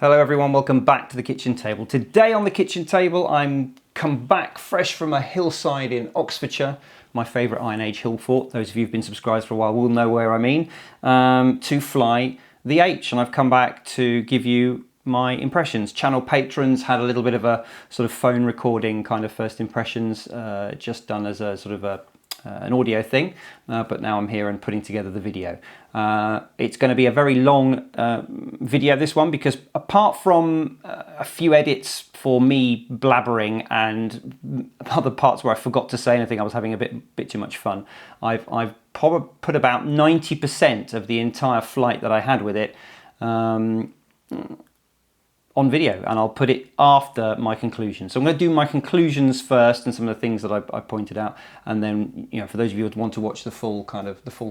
Hello everyone, welcome back to the kitchen table. Today on the kitchen table, I'm come back fresh from a hillside in Oxfordshire, my favourite Iron Age hill fort. Those of you who've been subscribed for a while will know where I mean, to fly the H. And I've come back to give you my impressions. Channel patrons had a little bit of a sort of phone recording kind of first impressions, just done as a sort of an audio thing, but now I'm here and putting together the video. It's going to be a very long video, this one, because apart from a few edits for me blabbering and other parts where I forgot to say anything, I was having a bit too much fun, I've probably put about 90% of the entire flight that I had with it on video, and I'll put it after my conclusions. So I'm going to do my conclusions first and some of the things that I pointed out, and then, you know, for those of you who want to watch the full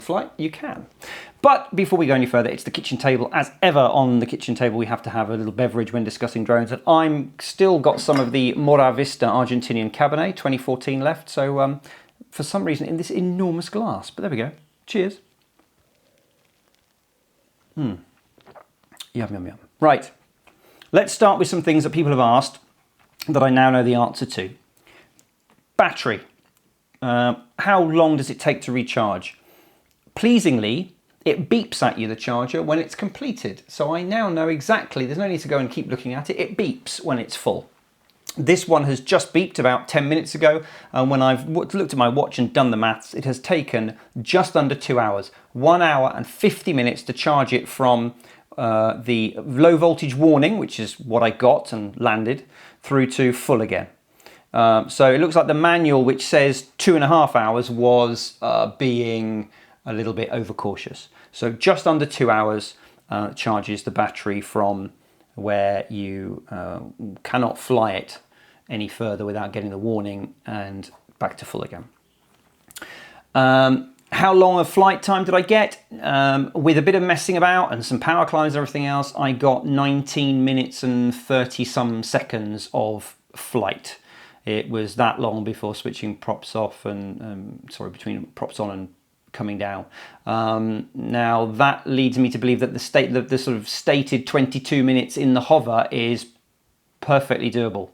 flight, you can. But before we go any further, it's the kitchen table. As ever on the kitchen table, we have to have a little beverage when discussing drones, and I'm still got some of the Mora Vista Argentinian Cabernet 2014 left, so for some reason in this enormous glass, but there we go. Cheers. Yum, yum, yum. Right. Let's start with some things that people have asked that I now know the answer to. Battery. How long does it take to recharge? Pleasingly, it beeps at you, the charger, when it's completed. So I now know exactly, there's no need to go and keep looking at it. It beeps when it's full. This one has just beeped about 10 minutes ago, and when I've looked at my watch and done the maths, it has taken just under 2 hours, 1 hour and 50 minutes to charge it from the low voltage warning, which is what I got and landed, through to full again. So it looks like the manual, which says 2.5 hours, was being a little bit overcautious. So just under 2 hours charges the battery from where you cannot fly it any further without getting the warning, and back to full again. How long of flight time did I get? With a bit of messing about and some power climbs and everything else, I got 19 minutes and 30 some seconds of flight. It was that long before switching props off and, between props on and coming down. Now that leads me to believe that the sort of stated 22 minutes in the hover is perfectly doable.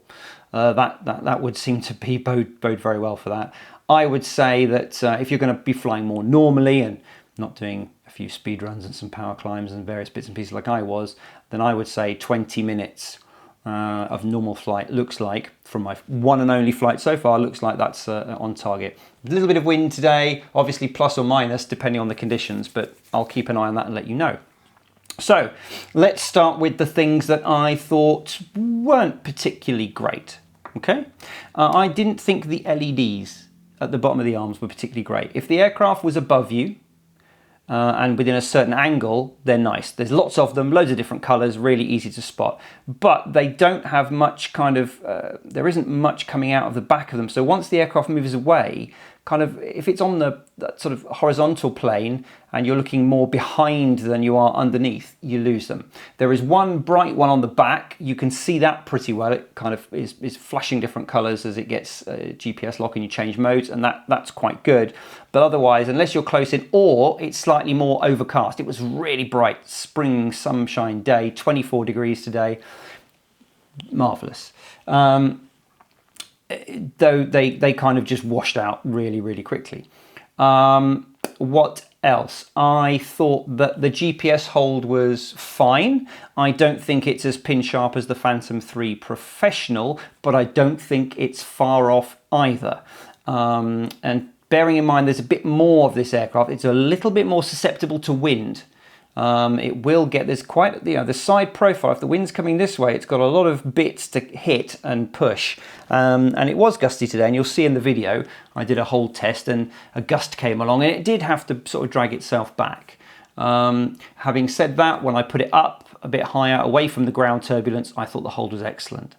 That would seem to be bode very well for that. I would say that if you're going to be flying more normally and not doing a few speed runs and some power climbs and various bits and pieces like I was, then I would say 20 minutes of normal flight looks like, from my one and only flight so far, looks like that's on target. A little bit of wind today, obviously plus or minus depending on the conditions, but I'll keep an eye on that and let you know. So let's start with the things that I thought weren't particularly great. Okay, I didn't think the LEDs at the bottom of the arms were particularly great. If the aircraft was above you and within a certain angle, they're nice. There's lots of them, loads of different colors, really easy to spot. But they don't have much kind of, there isn't much coming out of the back of them. So once the aircraft moves away, kind of, if it's on that sort of horizontal plane and you're looking more behind than you are underneath, you lose them. There is one bright one on the back. You can see that pretty well. It kind of is flashing different colors as it gets GPS lock and you change modes, and that's quite good. But otherwise, unless you're close in, or it's slightly more overcast. It was really bright, spring sunshine day, 24 degrees today. Marvelous. Though they kind of just washed out really quickly. What else? I thought that the GPS hold was fine. I don't think it's as pin sharp as the Phantom 3 Professional, but I don't think it's far off either. And bearing in mind there's a bit more of this aircraft, it's a little bit more susceptible to wind. It will get, there's quite, the side profile, if the wind's coming this way, it's got a lot of bits to hit and push. And it was gusty today, and you'll see in the video, I did a whole test and a gust came along and it did have to sort of drag itself back. Having said that, when I put it up a bit higher, away from the ground turbulence, I thought the hold was excellent.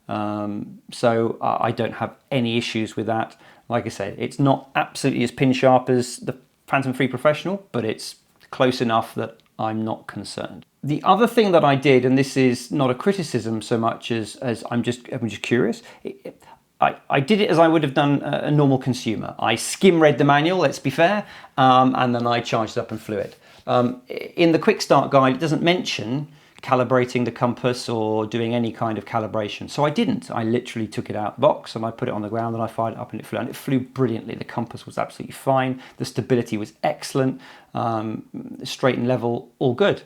So I don't have any issues with that. Like I said, it's not absolutely as pin sharp as the Phantom 3 Professional, but it's close enough that I'm not concerned. The other thing that I did, and this is not a criticism so much as I'm just curious, I did it as I would have done a normal consumer. I skim read the manual, let's be fair, and then I charged it up and flew it. In the quick start guide, it doesn't mention calibrating the compass or doing any kind of calibration. So I didn't. I literally took it out of the box and I put it on the ground and I fired it up and it flew brilliantly. The compass was absolutely fine. The stability was excellent. Straight and level, all good.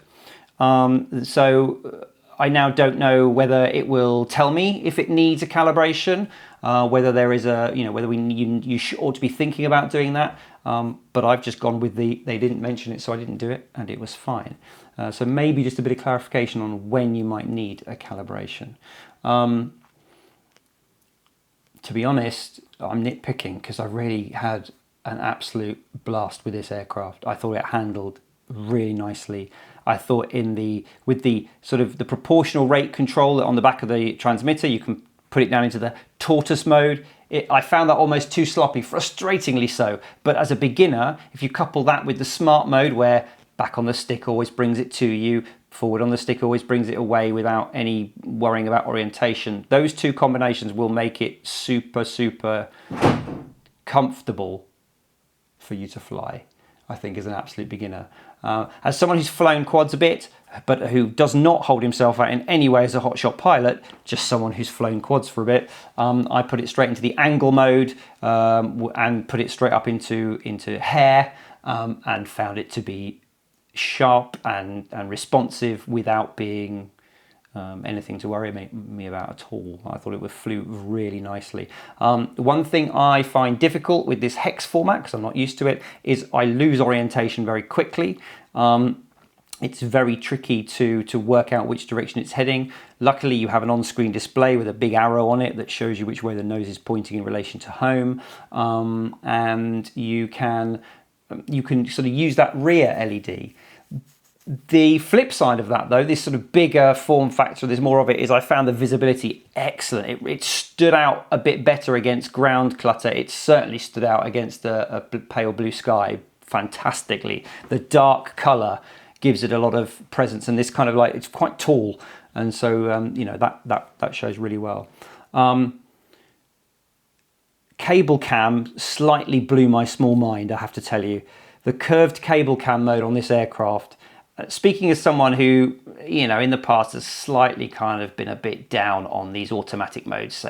So I now don't know whether it will tell me if it needs a calibration, whether there is a, whether you ought to be thinking about doing that. But I've just gone with they didn't mention it, so I didn't do it, and it was fine. So maybe just a bit of clarification on when you might need a calibration. To be honest, I'm nitpicking because I really had an absolute blast with this aircraft. I thought it handled really nicely. I thought with the sort of the proportional rate control on the back of the transmitter, you can put it down into the tortoise mode. I found that almost too sloppy, frustratingly so. But as a beginner, if you couple that with the smart mode where back on the stick always brings it to you, forward on the stick always brings it away without any worrying about orientation, those two combinations will make it super, super comfortable for you to fly, I think, as an absolute beginner. As someone who's flown quads a bit, but who does not hold himself out in any way as a hotshot pilot, just someone who's flown quads for a bit, I put it straight into the angle mode and put it straight up into hair and found it to be sharp and responsive without being anything to worry me about at all. I thought it flew really nicely. One thing I find difficult with this hex format, because I'm not used to it, is I lose orientation very quickly. It's very tricky to work out which direction it's heading. Luckily, you have an on-screen display with a big arrow on it that shows you which way the nose is pointing in relation to home, and you can sort of use that rear LED. The flip side of that, though, this sort of bigger form factor, there's more of it, is I found the visibility excellent. It stood out a bit better against ground clutter. It certainly stood out against a pale blue sky fantastically. The dark colour gives it a lot of presence, and this kind of it's quite tall, and so that shows really well. Cable cam slightly blew my small mind, I have to tell you. The curved cable cam mode on this aircraft, speaking as someone who, in the past has slightly kind of been a bit down on these automatic modes,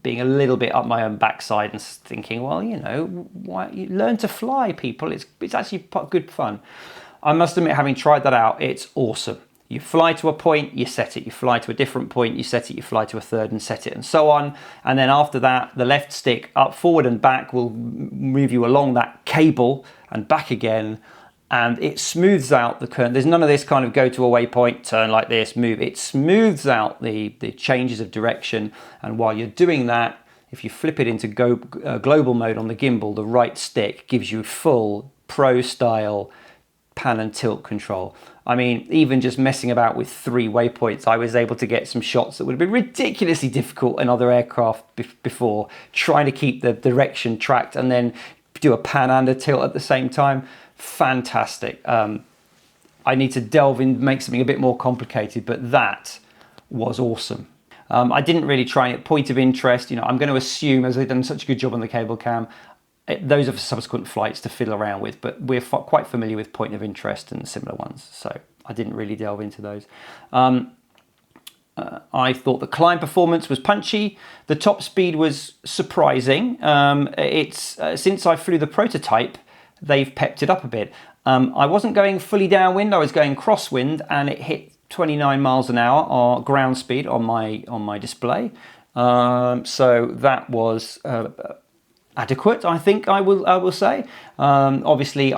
being a little bit up my own backside and thinking, well, why you learn to fly, people. It's actually good fun. I must admit, having tried that out, it's awesome. You fly to a point, you set it. You fly to a different point, you set it. You fly to a third and set it, and so on. And then after that, the left stick up, forward and back will move you along that cable and back again. And it smooths out the current. There's none of this kind of go to a waypoint, turn like this, move. It smooths out the changes of direction. And while you're doing that, if you flip it into global mode on the gimbal, the right stick gives you full pro style pan and tilt control. I mean, even just messing about with 3 waypoints, I was able to get some shots that would have been ridiculously difficult in other aircraft before, trying to keep the direction tracked and then do a pan and a tilt at the same time. Fantastic. I need to delve in, make something a bit more complicated, but that was awesome. I didn't really try it. Point of interest, I'm going to assume, as they've done such a good job on the cable cam, those are for subsequent flights to fiddle around with, but we're quite familiar with point of interest and similar ones, so I didn't really delve into those. I thought the climb performance was punchy. The top speed was surprising. Since I flew the prototype, they've pepped it up a bit. I wasn't going fully downwind, I was going crosswind, and it hit 29 miles an hour or ground speed on my display. So that was adequate, I think I will say. Obviously,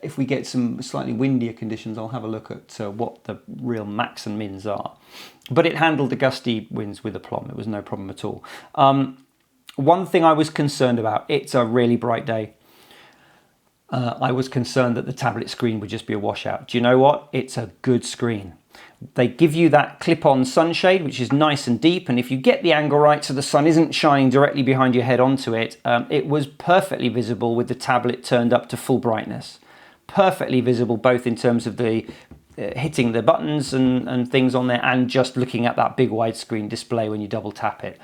if we get some slightly windier conditions, I'll have a look at what the real max and mins are. But it handled the gusty winds with aplomb. It was no problem at all. One thing I was concerned about, it's a really bright day. I was concerned that the tablet screen would just be a washout. Do you know what? It's a good screen. They give you that clip-on sunshade, which is nice and deep, and if you get the angle right so the sun isn't shining directly behind your head onto it, it was perfectly visible with the tablet turned up to full brightness. Perfectly visible both in terms of the hitting the buttons and things on there, and just looking at that big widescreen display when you double tap it.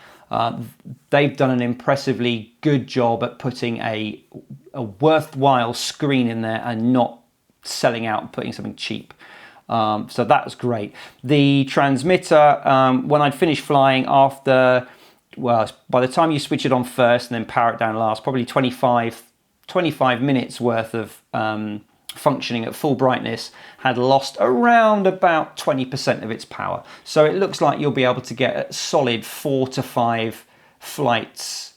They've done an impressively good job at putting a worthwhile screen in there and not selling out and putting something cheap. So that was great. The transmitter, when I'd finished flying after, well, by the time you switch it on first and then power it down last, probably 25 minutes worth of functioning at full brightness, had lost around about 20% of its power. So it looks like you'll be able to get a solid 4 to 5 flights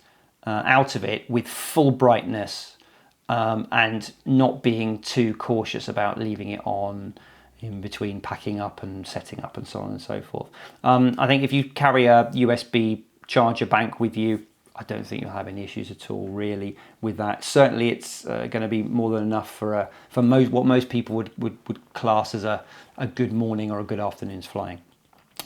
out of it with full brightness, and not being too cautious about leaving it on in between packing up and setting up and so on and so forth. I think if you carry a USB charger bank with you, I don't think you'll have any issues at all really with that. Certainly it's going to be more than enough for what most people would class as a good morning or a good afternoon's flying.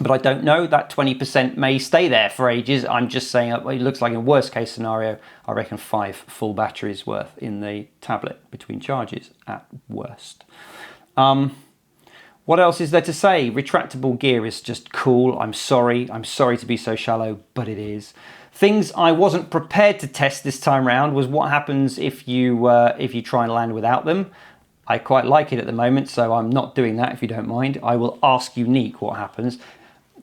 But I don't know, that 20% may stay there for ages. I'm just saying it looks like in worst case scenario, I reckon 5 full batteries worth in the tablet between charges at worst. What else is there to say? Retractable gear is just cool. I'm sorry to be so shallow, but it is. Things I wasn't prepared to test this time around was what happens if you try and land without them. I quite like it at the moment, so I'm not doing that if you don't mind. I will ask Yuneec what happens.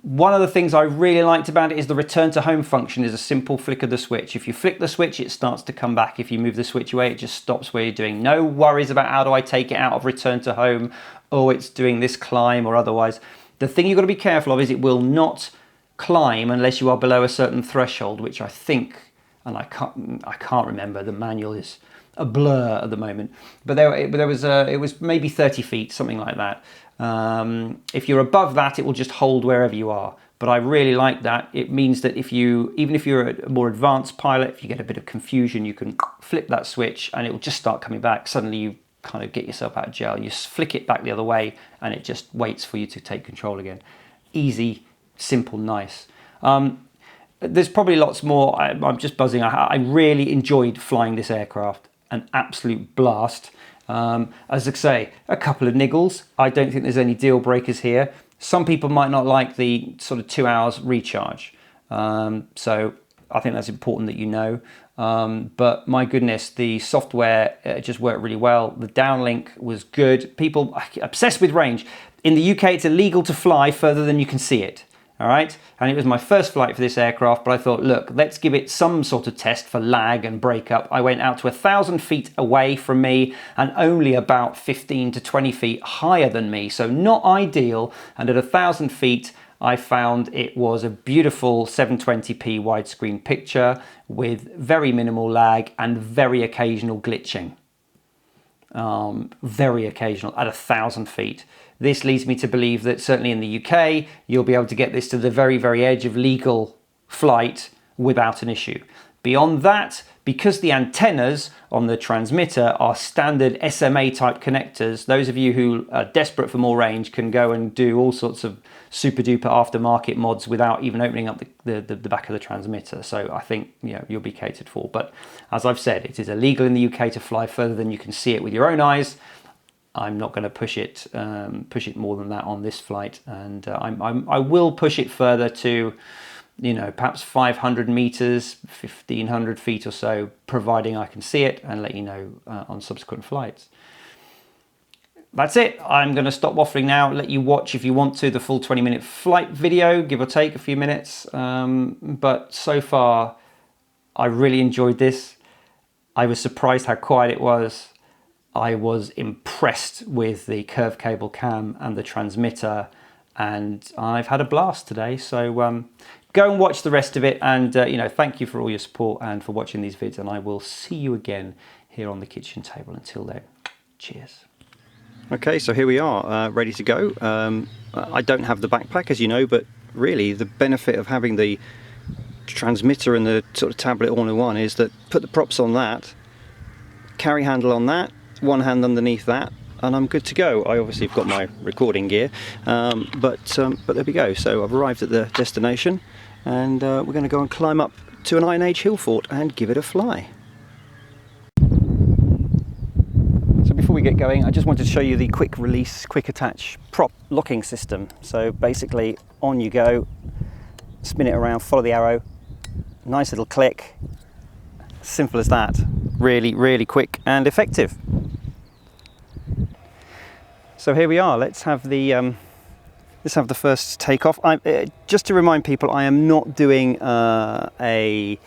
One of the things I really liked about it is the return to home function is a simple flick of the switch. If you flick the switch, it starts to come back. If you move the switch away, it just stops where you're doing. No worries about how do I take it out of return to home, or it's doing this climb or otherwise. The thing you've got to be careful of is it will not climb unless you are below a certain threshold, which I think, and I can't remember, the manual is a blur at the moment, but it was maybe 30 feet, something like that. If you're above that, it will just hold wherever you are. But I really like that. It means that even if you're a more advanced pilot, if you get a bit of confusion, you can flip that switch and it will just start coming back. Suddenly you kind of get yourself out of jail. You flick it back the other way and it just waits for you to take control again. Easy, simple, nice. There's probably lots more. I'm just buzzing. I really enjoyed flying this aircraft. An absolute blast. As I say, a couple of niggles. I don't think there's any deal breakers here. Some people might not like the sort of 2 hours recharge. So I think that's important that you know. But my goodness, the software just worked really well. The downlink was good. People are obsessed with range. In the UK, it's illegal to fly further than you can see it. All right, and it was my first flight for this aircraft, but I thought, look, let's give it some sort of test for lag and breakup. I went out to 1,000 feet away from me and only about 15 to 20 feet higher than me, so not ideal. And at 1,000 feet, I found it was a beautiful 720p widescreen picture with very minimal lag and very occasional glitching. Very occasional at 1,000 feet. This leads me to believe that certainly in the UK, you'll be able to get this to the very, very edge of legal flight without an issue. Beyond that, because the antennas on the transmitter are standard SMA type connectors, those of you who are desperate for more range can go and do all sorts of super duper aftermarket mods without even opening up the back of the transmitter. So I think you'll be catered for. But as I've said, it is illegal in the UK to fly further than you can see it with your own eyes. I'm not going to push it more than that on this flight, and I will push it further to, perhaps 500 meters, 1,500 feet or so, providing I can see it, and let you know on subsequent flights. That's it. I'm going to stop waffling now. Let you watch, if you want to, the full 20-minute flight video, give or take a few minutes. But so far, I really enjoyed this. I was surprised how quiet it was. I was impressed with the curved cable cam and the transmitter, and I've had a blast today. So go and watch the rest of it, and thank you for all your support and for watching these vids, and I will see you again here on the kitchen table. Until then, cheers. Okay, so here we are, ready to go. I don't have the backpack, as you know, but really the benefit of having the transmitter and the sort of tablet all in one is that put the props on that, carry handle on that, one hand underneath that, and I'm good to go. I obviously have got my recording gear, but there we go. So I've arrived at the destination, and we're going to go and climb up to an Iron Age hill fort and give it a fly. So before we get going, I just wanted to show you the quick release, quick attach prop locking system. So basically, on you go, spin it around, follow the arrow, nice little click, simple as that. Really, really quick and effective. So here we are. Let's have the first takeoff. Just to remind people, I am not doing a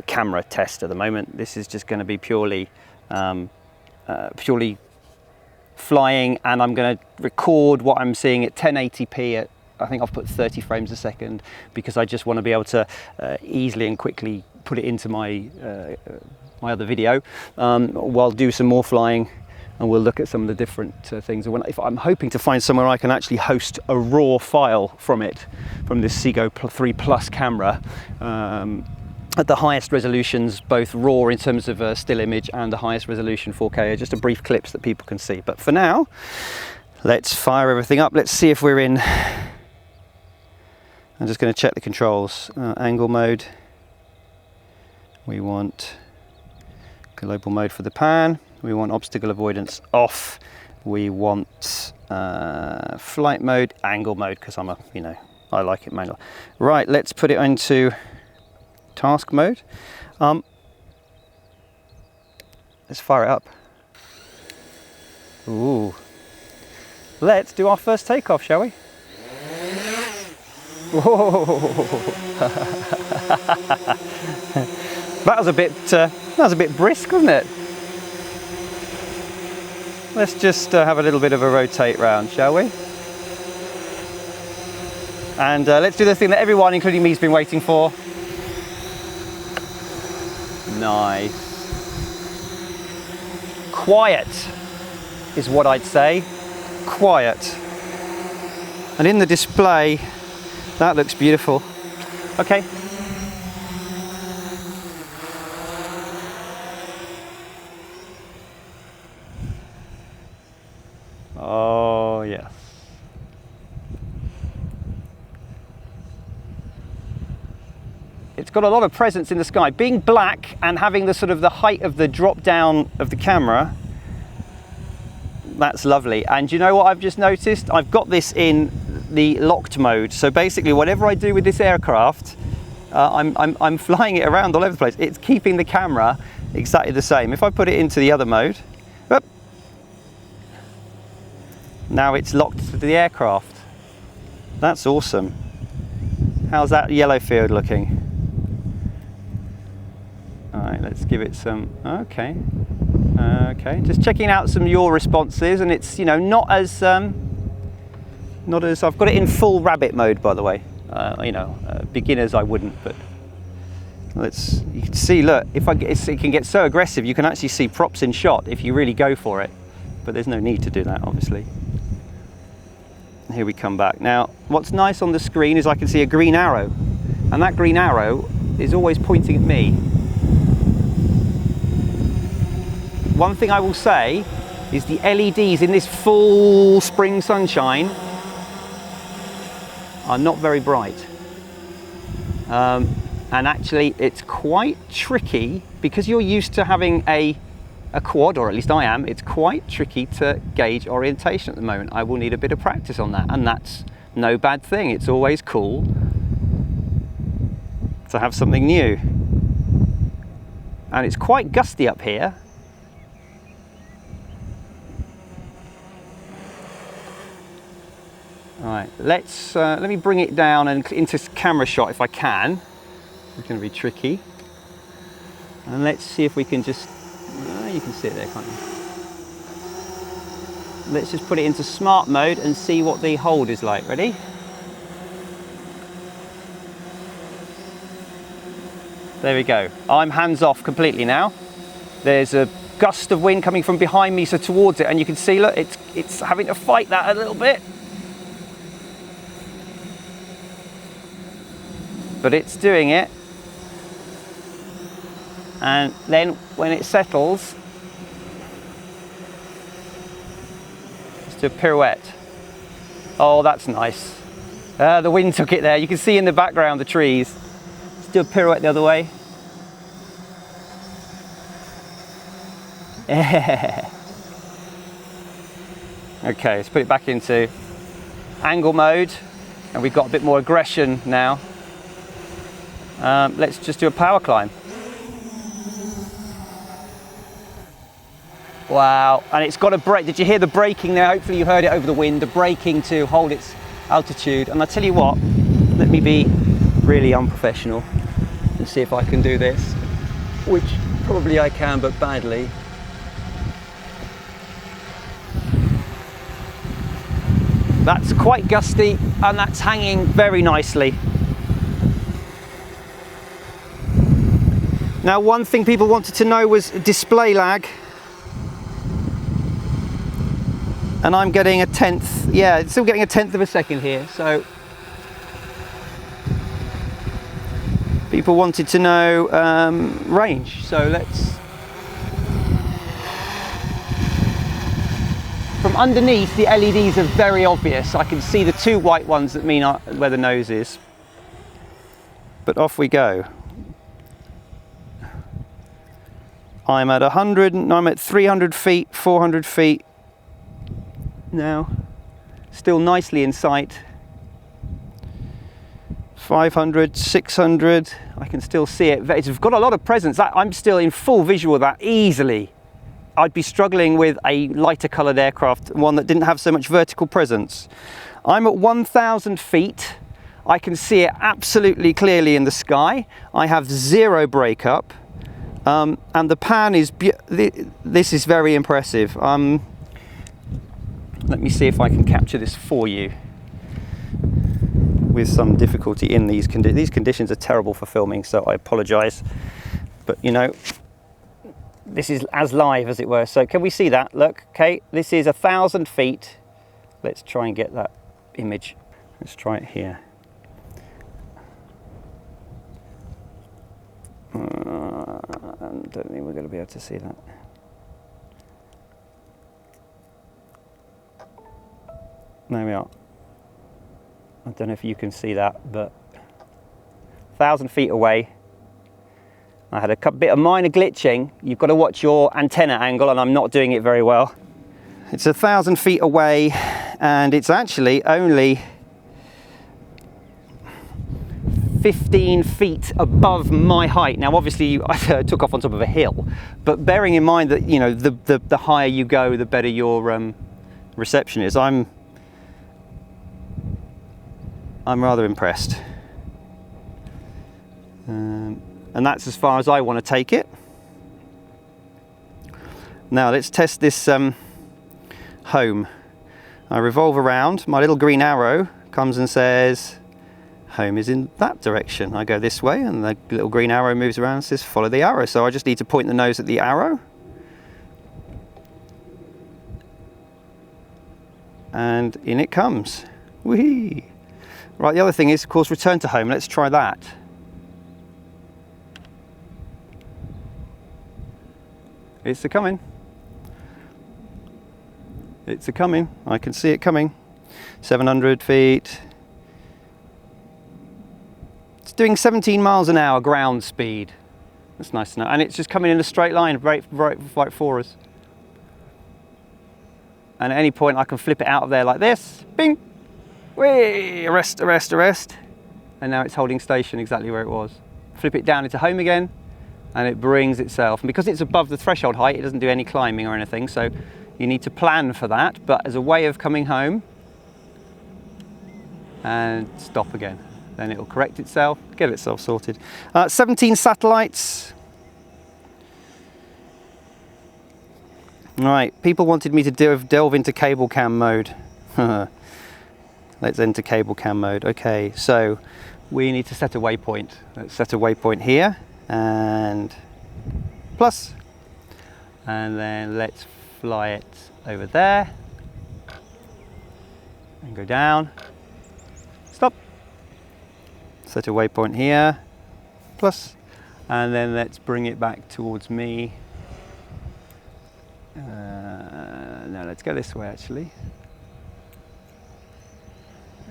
camera test at the moment. This is just going to be purely flying, and I'm going to record what I'm seeing at 1080p at, I think I've put 30 frames a second, because I just want to be able to easily and quickly put it into my my other video while do some more flying, and we'll look at some of the different things. If I'm hoping to find somewhere I can actually host a raw file from it, from this Seago 3 Plus camera, at the highest resolutions, both raw in terms of a still image and the highest resolution 4K, just a brief clips that people can see. But for now, let's fire everything up. Let's see if we're in. I'm just going to check the controls. Angle mode. We want global mode for the pan. We want obstacle avoidance off. We want flight mode, angle mode, because I like it manual. Right, let's put it into task mode. Let's fire it up. Ooh. Let's do our first takeoff, shall we? Whoa. That was a bit brisk, wasn't it? Let's just have a little bit of a rotate round, shall we? And let's do the thing that everyone, including me, has been waiting for. Nice. Quiet is what I'd say. Quiet. And in the display, that looks beautiful. Okay. Oh, yes. It's got a lot of presence in the sky. Being black and having the sort of the height of the drop down of the camera, that's lovely. And you know what I've just noticed? I've got this in the locked mode. So basically, whatever I do with this aircraft, I'm flying it around all over the place. It's keeping the camera exactly the same. If I put it into the other mode, whoop, now it's locked to the aircraft. That's awesome. How's that yellow field looking? All right, let's give it some, okay. Okay, just checking out some of your responses, and it's, not as, I've got it in full rabbit mode, by the way. Beginners I wouldn't, but you can see, look, it can get so aggressive, you can actually see props in shot if you really go for it, but there's no need to do that, obviously. Here we come back. Now, what's nice on the screen is I can see a green arrow, and that green arrow is always pointing at me. One thing I will say is the LEDs in this full spring sunshine are not very bright. And actually it's quite tricky, because you're used to having a quad, or at least I am, it's quite tricky to gauge orientation at the moment. I will need a bit of practice on that, and that's no bad thing. It's always cool to have something new. And it's quite gusty up here. All right, let me bring it down and into camera shot if I can. It's going to be tricky. And let's see if we can just, you can see it there, can't you? Let's just put it into smart mode and see what the hold is like. Ready? There we go. I'm hands off completely now. There's a gust of wind coming from behind me, so towards it, and you can see, look, it's having to fight that a little bit. But it's doing it. And then when it settles, let's do a pirouette. Oh, that's nice. The wind took it there. You can see in the background the trees. Let's do a pirouette the other way. Okay, let's put it back into angle mode, and we've got a bit more aggression now. Let's just do a power climb. Wow, and it's got a brake. Did you hear the braking there? Hopefully you heard it over the wind, the braking to hold its altitude. And I tell you what, let me be really unprofessional and see if I can do this, which probably I can, but badly. That's quite gusty, and that's hanging very nicely. Now, one thing people wanted to know was display lag. And I'm getting a 1/10, yeah, it's still getting a 1/10 of a second here, so. People wanted to know range, so let's. From underneath, the LEDs are very obvious. I can see the two white ones that mean where the nose is. But off we go. I'm at 100, I'm at 300 feet, 400 feet now. Still nicely in sight. 500, 600, I can still see it. It's got a lot of presence. I'm still in full visual of that easily. I'd be struggling with a lighter coloured aircraft, one that didn't have so much vertical presence. I'm at 1,000 feet. I can see it absolutely clearly in the sky. I have zero breakup. And the pan is, this is very impressive. Let me see if I can capture this for you with some difficulty in these conditions. These conditions are terrible for filming, so I apologise. But you know, this is as live as it were. So can we see that? Look, okay, this is 1,000 feet. Let's try and get that image. Let's try it here. I don't think we're going to be able to see that. There we are. I don't know if you can see that, but 1,000 feet away. I had a bit of minor glitching. You've got to watch your antenna angle, and I'm not doing it very well. It's 1,000 feet away, and it's actually only 15 feet above my height. Now, obviously, I took off on top of a hill, but bearing in mind that, you know, the higher you go, the better your reception is. I'm rather impressed. And that's as far as I want to take it. Now let's test this home. I revolve around, my little green arrow comes and says, home is in that direction. I go this way and the little green arrow moves around and says, follow the arrow. So I just need to point the nose at the arrow. And in it comes. Whee! Right, the other thing is, of course, return to home. Let's try that. It's a-coming. It's a-coming. I can see it coming. 700 feet. It's doing 17 miles an hour ground speed. That's nice to know. And it's just coming in a straight line right for us. And at any point, I can flip it out of there like this. Bing! Whee! Arrest, arrest, arrest. And now it's holding station exactly where it was. Flip it down into home again, and it brings itself. And because it's above the threshold height, it doesn't do any climbing or anything, so you need to plan for that. But as a way of coming home, and stop again. Then it'll correct itself, get itself sorted. 17 satellites. Right, people wanted me to delve into cable cam mode. Let's enter cable cam mode. Okay, so we need to set a waypoint. Let's set a waypoint here and plus, and then let's fly it over there and go down. Stop. Set a waypoint here, plus, and then let's bring it back towards me. No, let's go this way actually.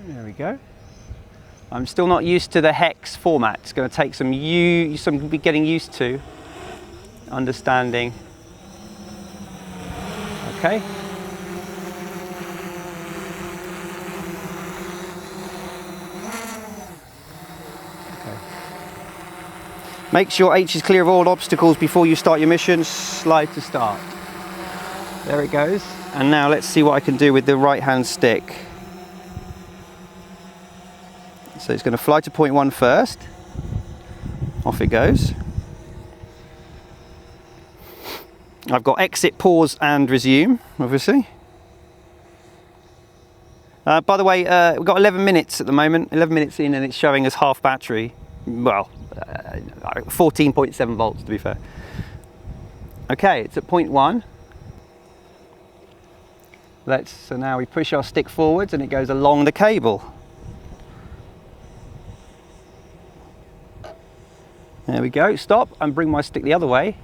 There we go. I'm still not used to the hex format. It's going to take some getting used to, understanding. Okay. Make sure H is clear of all obstacles before you start your mission. Slide to start. There it goes. And now let's see what I can do with the right hand stick. So it's going to fly to point 1 first. Off it goes. I've got exit, pause and resume, obviously. By the way, we've got 11 minutes at the moment, 11 minutes in, and it's showing us half battery. Well, 14.7 volts to be fair. Okay, it's at point 1. So now we push our stick forwards and it goes along the cable. There we go, stop and bring my stick the other way.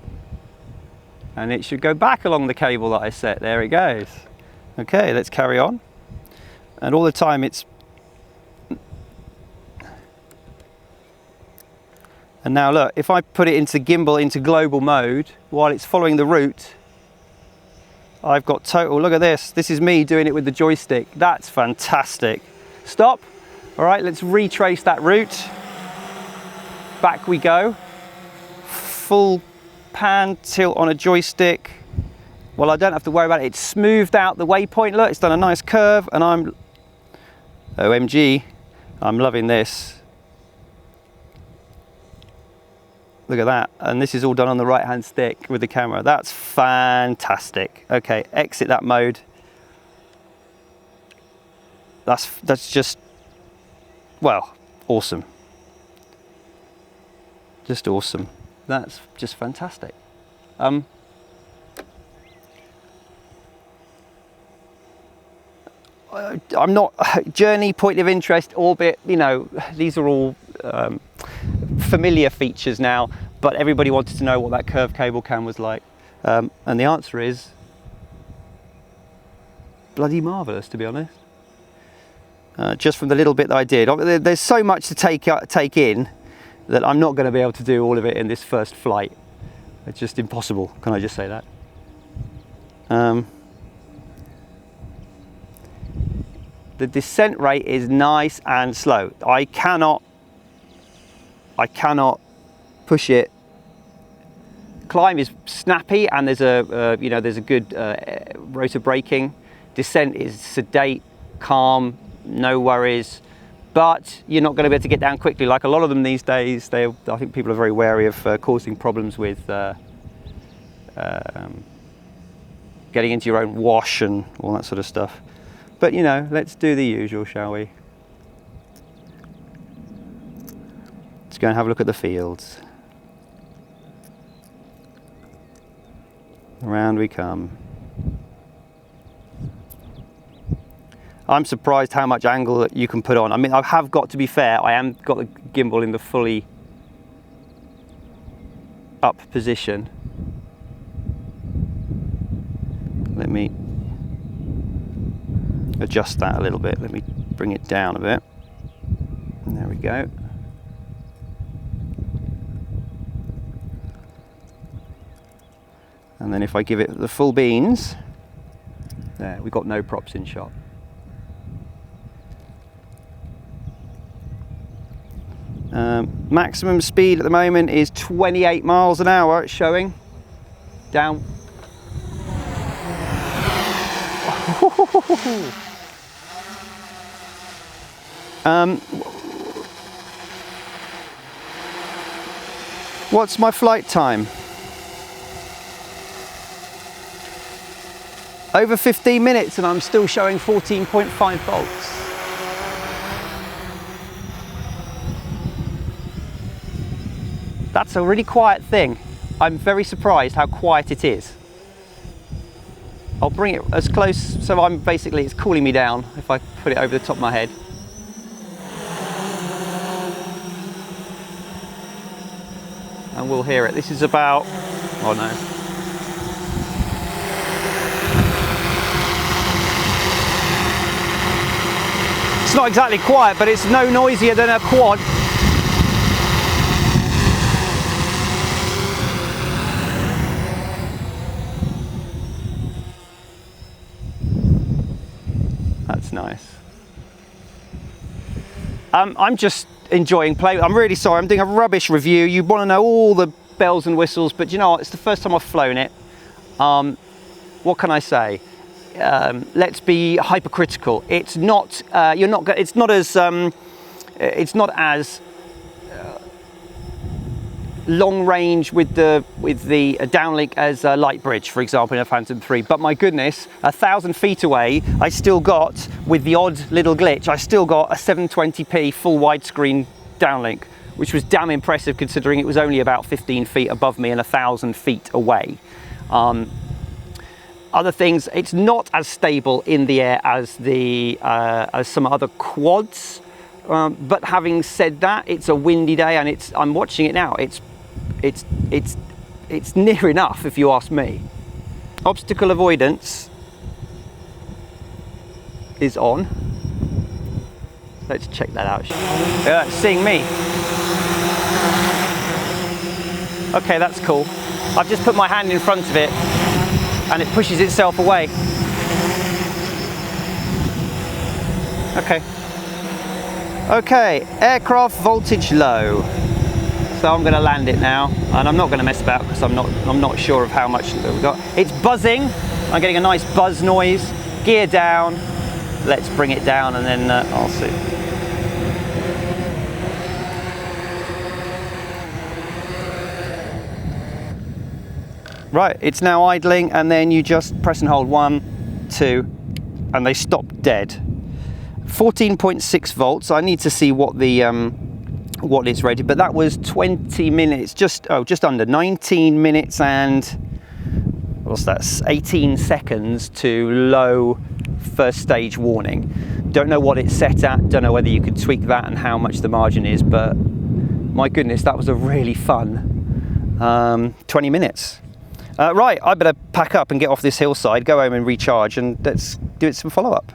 And it should go back along the cable that I set. There it goes. Okay, let's carry on. And all the time it's... And now look, if I put it into gimbal, into global mode, while it's following the route, I've got total, look at this. This is me doing it with the joystick. That's fantastic. Stop. All right, let's retrace that route. Back we go. Full pan tilt on a joystick. Well, I don't have to worry about it. It's smoothed out the waypoint. Look, it's done a nice curve and I'm, OMG, I'm loving this. Look at that. And this is all done on the right hand stick with the camera. That's fantastic. Okay, exit that mode. That's just, well, awesome. Just awesome. That's just fantastic. I'm not journey, point of interest, orbit, you know, these are all familiar features now, but everybody wanted to know what that curved cable cam was like. And the answer is bloody marvellous, to be honest. Just from the little bit that I did. There's so much to take in that I'm not going to be able to do all of it in this first flight. It's just impossible, can I just say that? The descent rate is nice and slow. I cannot push it. Climb is snappy and there's a good rotor braking. Descent is sedate, calm, no worries. But you're not going to be able to get down quickly. Like a lot of them these days, I think people are very wary of causing problems with getting into your own wash and all that sort of stuff. But you know, let's do the usual, shall we? Let's go and have a look at the fields. Around we come. I'm surprised how much angle that you can put on. I mean, I have got to be fair, I am got the gimbal in the fully up position. Let me adjust that a little bit. Let me bring it down a bit. And there we go. And then if I give it the full beans, there, we've got no props in shot. Maximum speed at the moment is 28 miles an hour, it's showing. Down. What's my flight time? Over 15 minutes and I'm still showing 14.5 volts. That's a really quiet thing. I'm very surprised how quiet it is. I'll bring it as close, so it's cooling me down if I put it over the top of my head. And we'll hear it. This is about, oh no. It's not exactly quiet, but it's no noisier than a quad. That's nice. I'm just enjoying playing. I'm really sorry, I'm doing a rubbish review. You want to know all the bells and whistles, but you know what? It's the first time I've flown it. what can I say? Let's be hypercritical. It's not. It's not as. It's not as long range with the downlink as Lightbridge, for example, in a Phantom 3. But my goodness, 1,000 feet away, I still got, with the odd little glitch, I still got a 720p full widescreen downlink, which was damn impressive considering it was only about 15 feet above me and 1,000 feet away. Other things, it's not as stable in the air as as some other quads. But having said that, it's a windy day, and I'm watching it now. It's near enough, if you ask me. Obstacle avoidance is on. Let's check that out. Yeah, it's seeing me. Okay, that's cool. I've just put my hand in front of it, and it pushes itself away. Okay. Okay, aircraft voltage low. So I'm going to land it now, and I'm not going to mess about because I'm not sure of how much we've got. It's buzzing. I'm getting a nice buzz noise. Gear down. Let's bring it down, and then I'll see. Right, it's now idling, and then you just press and hold 1, 2, and they stop dead. 14.6 volts. I need to see what the what it's rated, but that was 20 minutes, just under 19 minutes and what's that? 18 seconds to low first stage warning. Don't know what it's set at. Don't know whether you could tweak that and how much the margin is, but my goodness, that was a really fun 20 minutes. Right, I better pack up and get off this hillside, go home and recharge, and let's do some follow-up.